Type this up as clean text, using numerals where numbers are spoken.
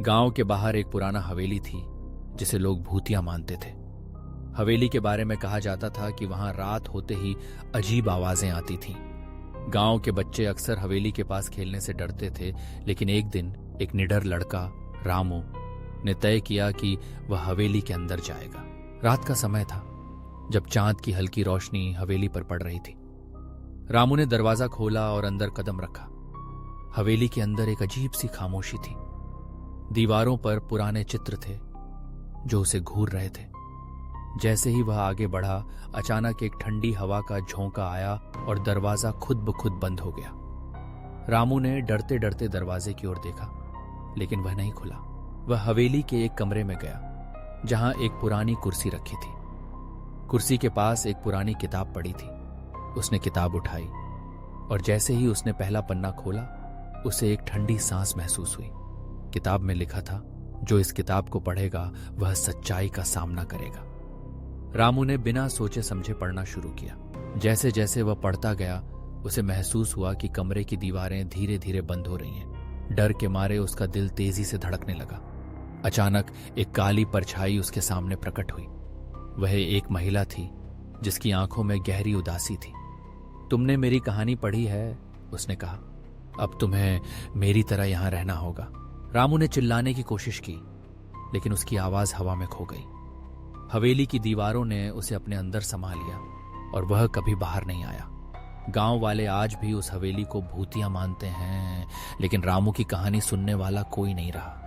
गांव के बाहर एक पुराना हवेली थी जिसे लोग भूतिया मानते थे। हवेली के बारे में कहा जाता था कि वहां रात होते ही अजीब आवाजें आती थीं। गांव के बच्चे अक्सर हवेली के पास खेलने से डरते थे, लेकिन एक दिन एक निडर लड़का रामू ने तय किया कि वह हवेली के अंदर जाएगा। रात का समय था जब चांद की हल्की रोशनी हवेली पर पड़ रही थी। रामू ने दरवाजा खोला और अंदर कदम रखा। हवेली के अंदर एक अजीब सी खामोशी थी। दीवारों पर पुराने चित्र थे जो उसे घूर रहे थे। जैसे ही वह आगे बढ़ा, अचानक एक ठंडी हवा का झोंका आया और दरवाजा खुद ब खुद बंद हो गया। रामू ने डरते डरते दरवाजे की ओर देखा, लेकिन वह नहीं खुला। वह हवेली के एक कमरे में गया जहां एक पुरानी कुर्सी रखी थी। कुर्सी के पास एक पुरानी किताब पड़ी थी। उसने किताब उठाई और जैसे ही उसने पहला पन्ना खोला, उसे एक ठंडी सांस महसूस हुई। किताब में लिखा था, जो इस किताब को पढ़ेगा वह सच्चाई का सामना करेगा। रामू ने बिना सोचे समझे पढ़ना शुरू किया। जैसे जैसे वह पढ़ता गया, उसे महसूस हुआ कि कमरे की दीवारें धीरे धीरे बंद हो रही हैं। डर के मारे उसका दिल तेजी से धड़कने लगा। अचानक एक काली परछाई उसके सामने प्रकट हुई। वह एक महिला थी जिसकी आंखों में गहरी उदासी थी। तुमने मेरी कहानी पढ़ी है, उसने कहा। अब तुम्हें मेरी तरह यहां रहना होगा। रामू ने चिल्लाने की कोशिश की, लेकिन उसकी आवाज हवा में खो गई। हवेली की दीवारों ने उसे अपने अंदर समा लिया और वह कभी बाहर नहीं आया। गांव वाले आज भी उस हवेली को भूतिया मानते हैं, लेकिन रामू की कहानी सुनने वाला कोई नहीं रहा।